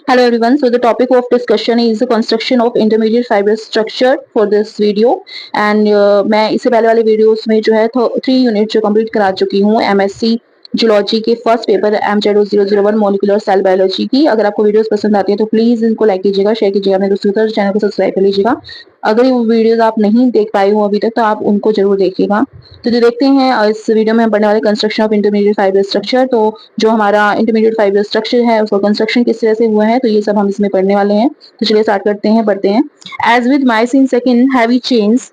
Hello everyone. So the topic of discussion is the construction of intermediate fibrous structure for this video. And मैं इससे पहले वाले videos में जो है 3 यूनिट जो कंप्लीट करा चुकी हूँ एमएससी जूलॉजी के first paper M001 molecular cell biology की। अगर आपको वीडियोस पसंद आती है तो प्लीज इनको लाइक कीजिएगा, शेयर कीजिएगा अपने दोस्तों के साथ, चैनल को सब्सक्राइब कर लीजिएगा। अगर ये वीडियोस आप नहीं देख पाए हो अभी तक तो आप उनको जरूर देखिएगा। तो जो देखते हैं इस वीडियो में हम पढ़ने वाले construction of intermediate fibre structure. तो जो हमारा इंटरमीडिएट फाइबर स्ट्रक्चर है उसका कंस्ट्रक्शन किस तरह से हुआ है तो ये सब हम इसमें पढ़ने वाले हैं। तो चलिए स्टार्ट करते हैं, पढ़ते हैं। As with myosin second heavy chains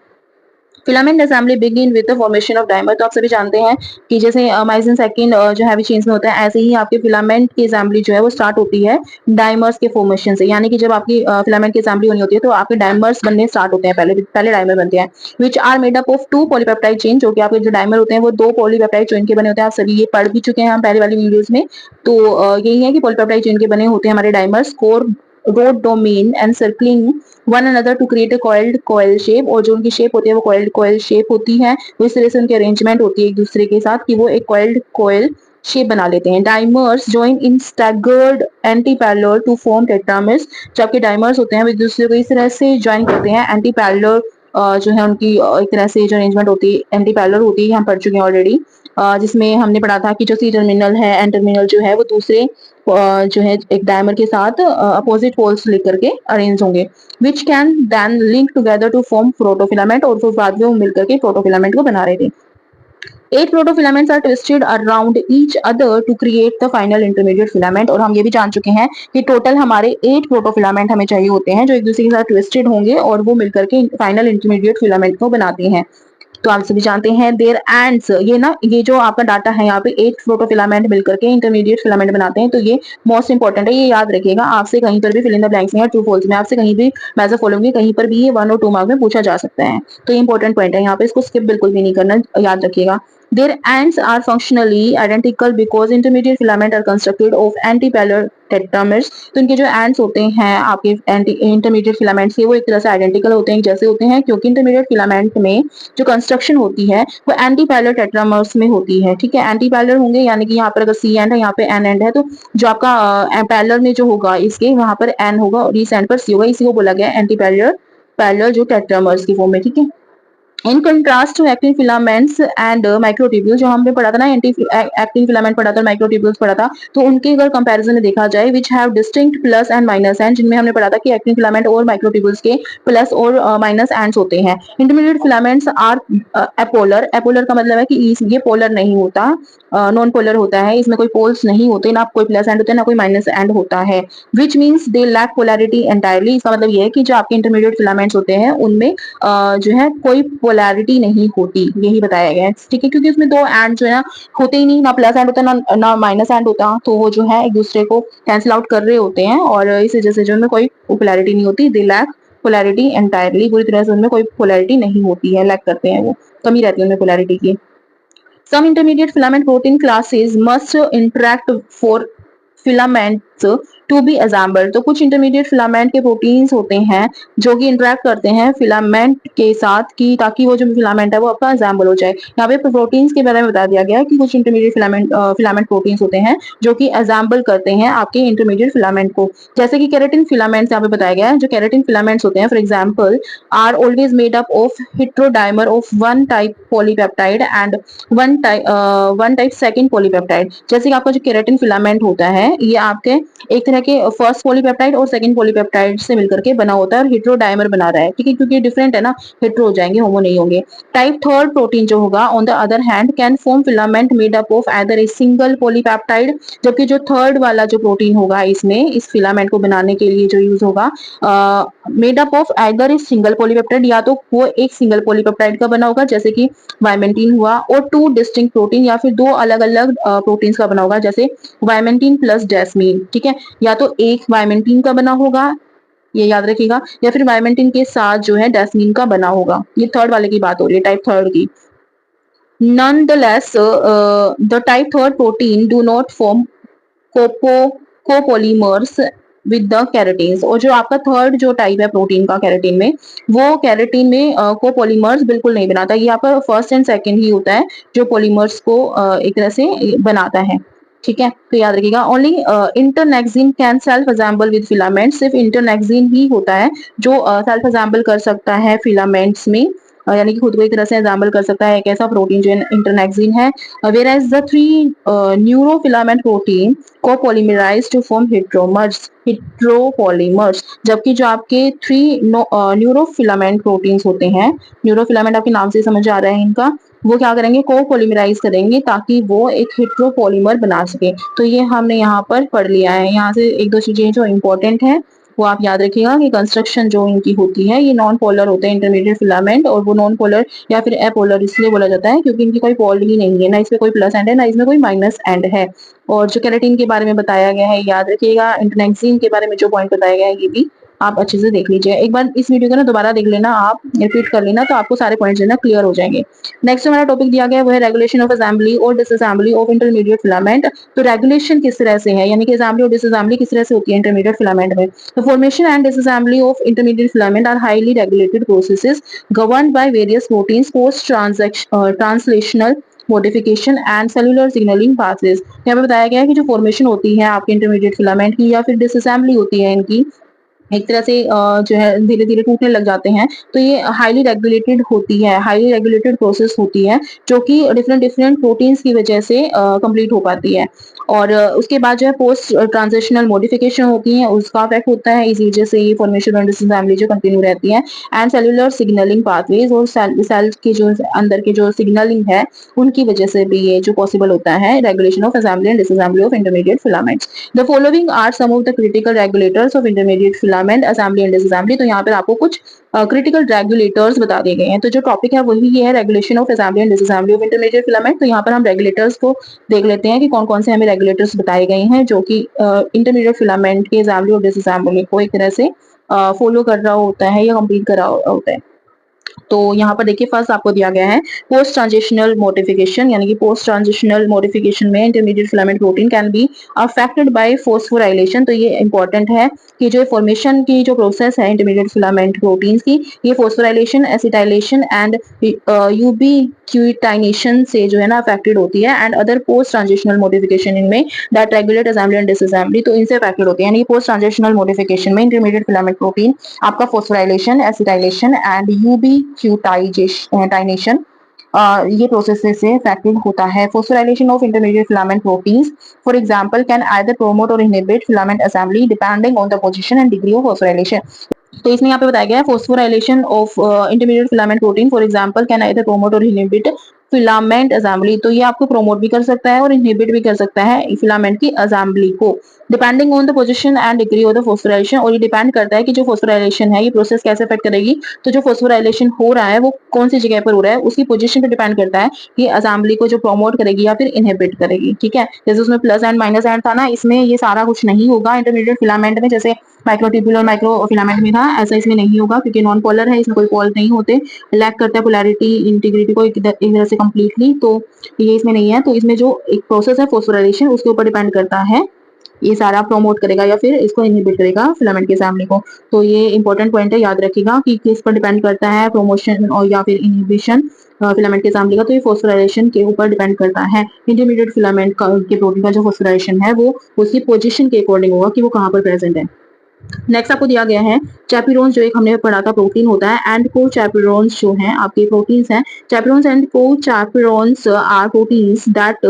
filament assembly begin with the formation of dimer. तो आप सभी जानते हैं कि जैसे माइसिन सेकंड जो हैवी चेन्स में होता है ऐसे ही आपके फिलामेंट की असेंबली जो है वो स्टार्ट होती है डायमर्स के फॉर्मेशन से। यानी कि जब आपकी फिलामेंट की असेंबली होनी होती है तो आपके डायमर्स बनने स्टार्ट होते हैं, पहले डायमर बनते हैं which are made up of 2 polypeptide chain. जो कि आपके जो डायमर होते हैं वो 2 पॉलीपेप्टाइड चेन के बने होते हैं। आप सभी ये पढ़ भी चुके हैं हम पहले वाली वीडियोस में। तो यही है कि पॉलीपेप्टाइड चेन के बने होते हैं हमारे dimers, core rod domain and circling one another to create a coiled coil shape. और जो उनकी शेप होती है वो कॉइल्ड कॉइल शेप होती है। तो इस तरह से उनकी अरेंजमेंट होती है एक दूसरे के साथ कि वो एक कॉइल्ड कॉइल शेप बना लेते हैं। Dimers join in staggered anti parallel to form tetramers. जो आपके डाइमर्स होते हैं वो एक दूसरे को इस तरह से ज्वाइन करते हैं। एंटी पैरेलल जो है उनकी एक तरह से जो अरेंजमेंट होती है एंटी पैरेलल होती है, हम पढ़ चुके हैं ऑलरेडी। जिसमें हमने पढ़ा था कि जो सी टर्मिनल है एन टर्मिनल जो है वो दूसरे जो है एक डायमर के साथ अपोजिट पोल्स लेकर के अरेंज होंगे which can then link together to form protofilament. और फिर बाद में वो मिलकर के प्रोटोफिलामेंट को बना रहे थे। 8 protofilaments are twisted around each other to create the final intermediate filament। और हम ये भी जान चुके हैं कि टोटल हमारे 8 प्रोटोफिलामेंट हमें चाहिए होते हैं जो एक दूसरे के साथ ट्विस्टेड होंगे और वो मिलकर के फाइनल इंटरमीडिएट फिलामेंट को बनाते हैं। तो आप सभी जानते हैं देयर एंड्स, ये जो आपका डाटा है यहाँ पे 8 प्रोटोफिलामेंट मिलकर के इंटरमीडिएट फिलामेंट बनाते हैं। तो ये मोस्ट इंपॉर्टेंट है, ये याद रखिएगा। आपसे कहीं पर भी फिल इन द ब्लैंक्स में या ट्रू फॉल्स में आपसे कहीं भी मैच फॉलोइंग कहीं पर भी ये 1 और 2 मार्क में पूछा जा सकता है। तो ये इंपॉर्टेंट पॉइंट है, यहाँ पे इसको स्किप बिल्कुल भी नहीं करना, याद रखिएगा। Their ends are functionally identical because intermediate filament are constructed of anti-parallel tetramers. तो इनके जो एंड्स होते हैं आपके इंटरमीडिएट फिलामेंट के वो एक तरह से आइडेंटिकल होते हैं, जैसे होते हैं, क्योंकि इंटरमीडिएट फिलामेंट में जो कंस्ट्रक्शन होती है वो एंटी पैरेलल टेट्रामर्स में होती है। ठीक है, एंटी पैरेलल होंगे यानी कि यहाँ पर अगर सी एंड है यहाँ पे एन एंड है तो जो आपका पैरेलल में जो होगा इसके वहां पर एन होगा और इस एंड पर सी होगा। इसी को बोला गया एंटी पैरेलल जो टेट्रामर्स की फॉर्म में। ठीक है, in contrast to actin filaments and microtubules, जो हमने पढ़ा था ना एक्टिन फिलामेंट पढ़ा था, माइक्रोट्यूब्यूल्स पढ़ा था, तो उनके अगर कंपैरिजन में देखा जाए which have distinct plus and minus end, जिनमें हमने पढ़ा था कि एक्टिन फिलामेंट और माइक्रोट्यूब्यूल्स के प्लस और माइनस एंड्स होते हैं। Intermediate filaments are apolar. Apolar का मतलब है कि ये पोलर नहीं होता, नॉन पोलर होता है, इसमें कोई पोल्स नहीं होते, ना कोई प्लस एंड होता है ना कोई माइनस एंड होता है। Which means they lack polarity entirely. इसका मतलब ये है कि जो आपके इंटरमीडिएट फिलामेंट्स होते हैं उनमें जो है कोई पोलैरिटी नहीं होती, यही बताया गया है। ठीक है, क्योंकि उसमें 2 एंड जो है ना होते ही नहीं, ना प्लस एंड होता ना माइनस एंड होता, तो वो जो है एक दूसरे को कैंसिल आउट कर रहे होते हैं और इस वजह से जो उनमें कोई पोलैरिटी नहीं होती। दे लैक पोलैरिटी एंटायरली, पूरी तरह से उनमें कोई पोलैरिटी नहीं होती है, लैक करते हैं, वो कमी रहती है उनमें पोलैरिटी की। Some intermediate filament protein classes must interact for filaments to be assembled। तो कुछ इंटरमीडिएट फिलामेंट के प्रोटीन्स होते हैं जो कि इंटरेक्ट करते हैं फिलामेंट के साथ कि ताकि वो जो फिलामेंट है वो आपका असेंबल हो जाए। यहाँ पे प्रोटीन्स के बारे में बता दिया गया है कि कुछ इंटरमीडिएट फिलामेंट प्रोटीन्स होते हैं जो कि असेंबल करते हैं आपके इंटरमीडिएट फिलामेंट को, जैसे कि केराटिन फिलामेंट्स यहाँ पे बताया गया है। जो केराटिन फिलामेंट्स होते हैं for example are always made up of heterodimer of one type polypeptide and one type second polypeptide. जैसे कि आपका जो केराटिन फिलामेंट होता है ये आपके एक तरह के फर्स्ट पॉलीपेप्टाइड और सेकंड पॉलीपेप्टाइड से मिलकर के बना होता है और हेट्रोडाइमर बना रहा है। ठीक है, क्योंकि डिफरेंट है ना, हेट्रो हो जाएंगे, होमो नहीं होंगे। टाइप थर्ड प्रोटीन जो होगा on the other hand can form filament made up of either a single polypeptide. जबकि जो थर्ड वाला जो प्रोटीन होगा इसमें इस फिलामेंट को बनाने के लिए जो यूज होगा made up of either a single polypeptide, या तो वो एक सिंगल पॉलीपेप्टाइड का बना होगा जैसे कि वाइमेंटीन हुआ, और 2 डिस्टिंक्ट प्रोटीन या फिर 2 अलग अलग प्रोटीन्स का बना होगा जैसे वाइमेंटीन प्लस जैस्मीन। ठीक है, या तो एक वाइमेंटीन का बना होगा, ये याद रखिएगा, या फिर वाइमेंटीन के साथ जो है जैस्मीन का बना होगा। ये थर्ड वाले की बात हो रही है, टाइप थर्ड की। Nonetheless, the type third protein do not form copolymers with the keratins. और जो आपका थर्ड जो टाइप है प्रोटीन का कैरेटीन में, वो कैरेटीन में कोपोलीमर्स बिल्कुल नहीं बनाता। ये आपका फर्स्ट एंड सेकंड ही होता है जो पॉलीमर्स को एक तरह से बनाता है। ठीक है, तो याद रखिएगा only internexin can self assemble with filament, सिर्फ इंटरनेक्सिन ही होता है जो सेल्फ असेंबल कर सकता है फिलामेंट्स में, यानी कि खुद को एक तरह से असेंबल कर सकता है, एक ऐसा प्रोटीन जो इंटरनेक्सिन है। Whereas the three neurofilament protein copolymerize to form heteropolymers, जबकि जो आपके थ्री न्यूरोफिलामेंट प्रोटीन्स होते हैं, न्यूरोफिलामेंट आपके नाम से समझ आ रहा है इनका, वो क्या करेंगे, कोपॉलीमराइज करेंगे ताकि वो एक हेट्रोपॉलीमर बना सके। तो ये हमने यहाँ पर पढ़ लिया है। यहाँ से एक दो चीजें जो इंपॉर्टेंट है वो आप याद रखिएगा कि कंस्ट्रक्शन जो इनकी होती है, ये नॉन पोलर होते हैं इंटरमीडिएट फिलामेंट, और वो नॉन पोलर या फिर एपोलर इसलिए बोला जाता है क्योंकि इनकी कोई पोल ही नहीं है, ना इसमें कोई प्लस एंड है ना इसमें कोई माइनस एंड है। और जो कैरेटीन के बारे में बताया गया है याद रखिएगा, इंटरनेक्सिन के बारे में जो पॉइंट बताया गया है ये भी आप अच्छे से देख लीजिए। एक बार इस वीडियो को ना दोबारा देख लेना, आप रिपीट कर लेना, तो आपको सारे पॉइंट्स जो है ना क्लियर हो जाएंगे। नेक्स्ट हमारा टॉपिक दिया गया है वो है रेगुलेशन ऑफ असेंबली और डिसअसेंबली ऑफ इंटरमीडिएट फिलामेंट। तो रेगुलेशन किस तरह से है, यानी कि असेंबली और डिसअसेंबली किस तरह से होती है इंटरमीडिएट फिलामेंट में। The formation and disassembly of intermediate filament are highly regulated processes governed by various proteins, translational modification and cellular signaling pathways। यहाँ पे बताया गया है कि जो फॉर्मेशन होती है आपके इंटरमीडिएट फिलामेंट की या फिर डिसअसेंबली होती है इनकी, एक तरह से जो है धीरे धीरे टूटने लग जाते हैं, तो ये हाईली रेगुलेटेड होती है, हाईली रेगुलेटेड प्रोसेस होती है जो कि डिफरेंट डिफरेंट प्रोटीन्स की वजह से कंप्लीट हो पाती है। और उसके बाद जो है पोस्ट ट्रांजिशनल मॉडिफिकेशन होती है, उसका इफेक्ट होता है, इस वजह से ये फॉर्मेशन और डिसअसेंबली जो कंटिन्यू रहती है। एंड सेलुलर सिग्नलिंग पाथवेज, और सेल के जो अंदर के जो सिग्नलिंग है उनकी वजह से भी ये जो पॉसिबल होता है regulation of assembly and disassembly of intermediate filaments. The following are some of the critical regulators of intermediate filament assembly and disassembly. तो यहाँ पर आपको कुछ क्रिटिकल रेगुलेटर्स बता दिए गए हैं। तो जो टॉपिक है वही ये है, regulation of assembly and disassembly of intermediate filament. तो यहाँ पर हम रेगुलेटर्स को देख लेते हैं कि कौन कौन से हमें रेगुलेटर्स बताए गए हैं जो कि इंटरमीडिएट फिलामेंट के असेंबली और डिसअसेंबली को एक तरह से फॉलो कर रहा होता है या कंप्लीट कर रहा होता है। तो यहाँ पर देखिए फर्स्ट आपको दिया गया है पोस्ट ट्रांजिशनल मॉडिफिकेशन, यानी कि पोस्ट ट्रांजिशनल मॉडिफिकेशन में intermediate filament protein can be affected by phosphorylation. तो ये इंपॉर्टेंट है कि जो फॉर्मेशन की जो प्रोसेस है इंटरमीडिएट फिलामेंट प्रोटीन्स की, ये फोस्फोराइलेशन, एसिटाइलेशन एंड यूबीक्विटाइनेशन से जो है ना अफेक्टेड होती है। And other post transitional modification इनमें that regulate assembly and disassembly, तो इनसे अफेक्टेड होती है। यानी पोस्ट ट्रांजिशनल मॉडिफिकेशन में इंटरमीडिएट फिलामेंट प्रोटीन आपका फोस्फोराइलेशन, एसिटाइलेशन एंड यूबीक्विटाइनेशन ये प्रोसेस से अफेक्टेड होता है। Phosphorylation of intermediate filament proteins for example can either promote और inhibit filament assembly depending on the position and degree of phosphorylation. तो इसमें यहाँ पे बताया गया है phosphorylation of intermediate filament protein for example can either promote और inhibit filament assembly. तो ये आपको प्रोमोट भी कर सकता है और इनहिबिट भी कर सकता है फिलामेंट की असेंबली को, depending on the position and degree of the phosphorylation. और ये डिपेंड करता है कि जो फोस्फोराइलेशन है ये प्रोसेस कैसे अफेक्ट करेगी। तो जो फोस्फोराइलेशन हो रहा है वो कौन सी जगह पर हो रहा है उसकी पोजीशन पे डिपेंड करता है कि असेंबली को जो प्रोमोट करेगी या फिर इनहिबिट करेगी। ठीक है, जैसे उसमें प्लस एंड माइनस एंड था ना, इसमें ये सारा कुछ नहीं होगा इंटरमीडिएट फिलामेंट में, जैसे माइक्रोट्यूबुलर माइक्रो फिलामेंट में था ऐसा इसमें नहीं होगा क्योंकि नॉन पोलर है, इसमें कोई पोल नहीं होते, लैक करता है पोलैरिटी इंटीग्रिटी को एक तरह से कंप्लीटली, तो ये इसमें नहीं है। तो इसमें जो एक प्रोसेस है फोस्फोराइलेशन उसके ऊपर डिपेंड करता है, ये सारा प्रोमोट करेगा या फिर इसको इनहिबिट करेगा फिलामेंट के असेंबली को। तो ये इंपॉर्टेंट पॉइंट है, याद रखिएगा कि किस पर डिपेंड करता है प्रोमोशन और या फिर इनहिबिशन फिलामेंट के असेंबली का। तो ये फोस्फोराइलेशन के ऊपर डिपेंड करता है। इंटरमीडिएट फिलामेंट के प्रोटीन का जो फोस्फोराइलेशन है वो उसकी पोजीशन के अकॉर्डिंग होगा कि वो कहाँ पर प्रेजेंट है। नेक्स्ट आपको दिया गया है चैपिरोन्स, जो एक हमने पढ़ा था प्रोटीन होता है, एंड को चैपिरोन्स जो हैं आपके प्रोटीन्स हैं। Chaperones and co chaperones are proteins that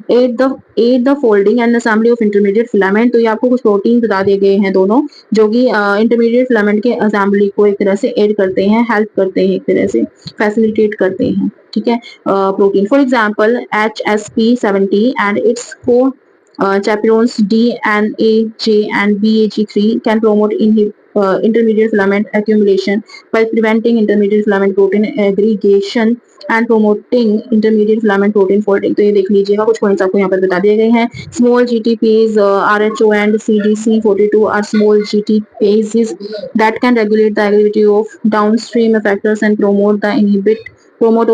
aid the folding and assembly of intermediate filament। तो ये आपको कुछ प्रोटीन बता दिए गए हैं दोनों, जो कि इंटरमीडिएट फिलामेंट के असेंबली को एक तरह से एड करते हैं, हेल्प करते हैं, एक तरह से फैसिलिटेट करते हैं। ठीक है, protein for example HSP70 and it's को chaperones D and AJ and BAG3 can promote intermediate filament accumulation by preventing intermediate filament protein aggregation and promoting intermediate filament protein folding। तो ये देख लीजिएगा कुछ पॉइंट्स आपको यहाँ पर बता दिए गए हैं। Small GTPase RHO and CDC42 are small GTPases that can regulate the activity of downstream effectors and promote or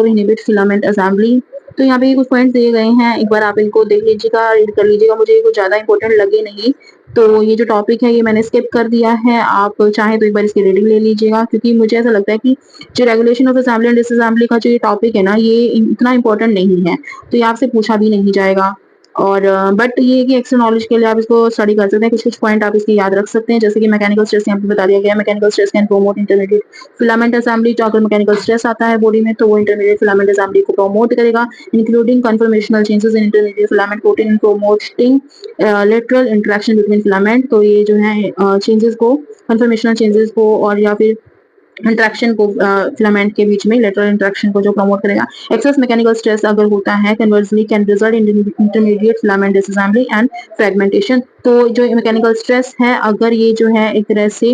inhibit filament assembly। तो यहाँ पे कुछ पॉइंट्स दिए गए हैं, एक बार आप इनको देख लीजिएगा, रीड कर लीजिएगा, मुझे कुछ ज्यादा इंपॉर्टेंट लगे नहीं, तो ये जो टॉपिक है ये मैंने स्किप कर दिया है। आप चाहें तो एक बार इसकी रीडिंग ले लीजिएगा, क्योंकि मुझे ऐसा लगता है कि जो regulation of assembly and disassembly का जो ये टॉपिक है ना, ये इतना इंपॉर्टेंट नहीं है, तो ये आपसे पूछा भी नहीं जाएगा। और बट ये है कि एक्स्ट्रा नॉलेज के लिए आप इसको स्टडी कर सकते हैं, कुछ कुछ पॉइंट आप इसके याद रख सकते हैं, जैसे कि मैकेनिकल स्ट्रेस यहाँ पे बता दिया गया है। Mechanical stress can promote intermediate filament assembly. तो अगर मैकेनिकल स्ट्रेस आता है बॉडी में तो वो इंटरमीडिएट फिलामेंट असेंबली को प्रमोट करेगा, including conformational changes in intermediate filament protein and promoting lateral interaction between filament. तो ये जो है चेंजेस को, कन्फर्मेशनल चेंजेस को और या फिर इंट्रैक्शन को फिलामेंट के बीच में लेटरल इंट्रैक्शन को जो प्रमोट करेगा। एक्सेस मैकेनिकल स्ट्रेस अगर होता है conversely can result in intermediate filament disassembly and fragmentation. तो जो मैकेनिकल स्ट्रेस है अगर ये जो है एक तरह से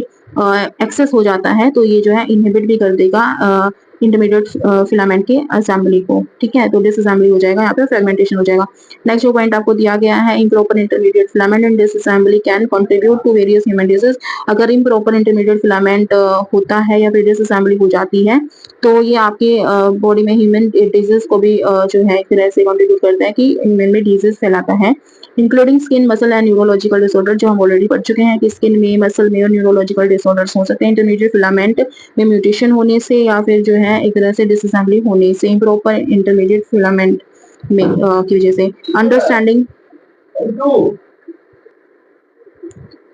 एक्सेस हो जाता है तो ये जो है इनहिबिट भी कर देगा इंटरमीडिएट फिलामेंट के असेंबली को, ठीक है। तो डिसअसेंबली हो जाएगा, यहाँ पे फ्रेगमेंटेशन हो जाएगा। नेक्स्ट जो पॉइंट आपको दिया गया है, improper intermediate filament and disassembly can contribute to various human disease. अगर इम्प्रॉपर इंटरमीडिएट फिलामेंट होता है या फिर डिसअसेंबली हो जाती है तो ये आपके बॉडी में ह्यूमन डिजीज को भी जो है एक तरह से कंट्रीब्यूट करता है कि ह्यूमन में डिजीज फैलाता है, including skin muscle and neurological disorder, जो हम ऑलरेडी पढ़ चुके हैं कि स्किन में, मसल में और न्यूरोलॉजिकल डिसऑर्डर्स हो सकते हैं इंटरमीडिएट फिलामेंट में म्यूटेशन होने से या फिर जो है एक तरह से डिसअसेंबली होने से, इम्प्रॉपर इंटरमीडिएट फिलामेंट में की वजह से। अंडरस्टैंडिंग,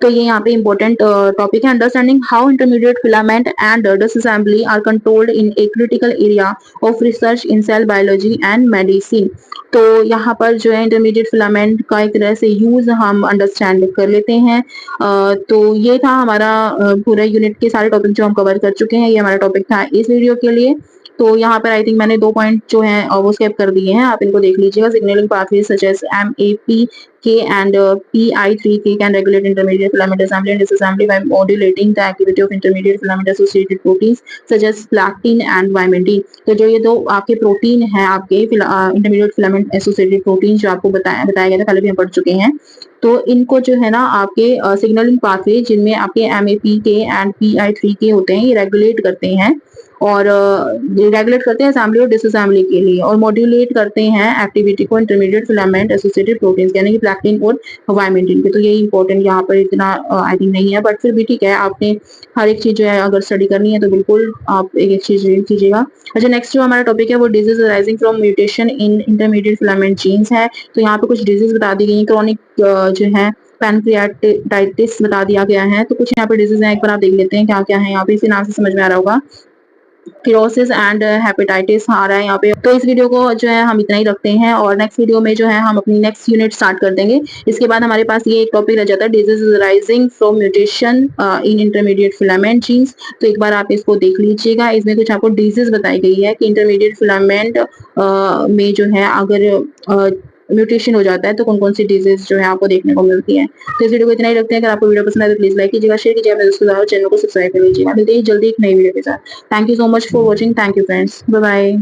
तो ये यहाँ पे इम्पोर्टेंट टॉपिक है, understanding how intermediate filament and disassembly are controlled in a critical area of research in cell biology and medicine. तो यहाँ पर जो है इंटरमीडिएट फिलामेंट का एक तरह से यूज हम अंडरस्टैंड कर लेते हैं। तो ये था हमारा पूरा यूनिट के सारे टॉपिक जो हम कवर कर चुके हैं, ये हमारा टॉपिक था इस वीडियो के लिए। तो यहाँ पर आई थिंक मैंने 2 पॉइंट जो हैं वो स्किप कर दिए हैं, आप इनको देख लीजिएगा। Signaling pathway such as MAPK and PI3K can regulate intermediate filament assembly and disassembly by modulating the activity of intermediate filament associated proteins such as platin and vimentin। तो जो ये दो आपके प्रोटीन हैं, आपके इंटरमीडिएट फिलामेंट एसोसिएटेड प्रोटीन जो आपको बताया गया था, पहले भी हम पढ़ चुके हैं। तो इनको जो है ना आपके सिग्नलिंग पाथवे जिनमें आपके MAPK एंड PI3K होते हैं, ये रेगुलेट करते हैं और रेगुलेट करते हैं असेंबली और डिसअसेंबली के लिए, और मॉड्यूलेट करते हैं एक्टिविटी को इंटरमीडिएट फिलामेंट एसोसिएटेड प्रोटीन्स यानी कि प्लैक्टिन और वाइमेंटिन के। तो ये इंपॉर्टेंट यहाँ पर इतना आई थिंक नहीं है, बट फिर भी ठीक है, आपने हर एक चीज जो है अगर स्टडी करनी है तो बिल्कुल आप एक एक चीज रीड कीजिएगा। अच्छा, नेक्स्ट जो हमारा टॉपिक है वो disease arising from mutation in intermediate filament genes है। तो यहाँ पे कुछ डिजीज बता दी गई, क्रॉनिक जो है पैनक्रियाटाइटिस बता दिया गया है। तो कुछ यहाँ पे डिजीज है, एक बार आप देख लेते हैं क्या क्या है यहाँ पे, इसी नाम से समझ में आ रहा होगा। क्लोसिस एंड हेपेटाइटिस आ रहा है यहाँ पे। तो इस वीडियो को जो है हम इतना ही रखते हैं और नेक्स्ट वीडियो में जो है हम अपनी नेक्स्ट यूनिट स्टार्ट कर देंगे। इसके बाद हमारे पास ये एक टॉपिक रह जाता है, disease rising from mutation in intermediate filament genes. तो एक बार आप इसको देख लीजिएगा, इसमें कुछ आपको डिजीज बताई गई है कि इंटरमीडिएट फिलामेंट में जो है अगर म्यूटेशन हो जाता है तो कौन कौन सी डिजीज जो है आपको देखने को मिलती है। तो इस वीडियो को इतना ही रखते हैं, अगर आपको वीडियो पसंद आए तो प्लीज लाइक कीजिएगा, शेयर कीजिएगा अपने दोस्तों के साथ, चैनल को सब्सक्राइब कर लीजिएगा। मिलते हैं जल्दी एक नई वीडियो के साथ। Thank you so much for watching, thank you friends, bye bye.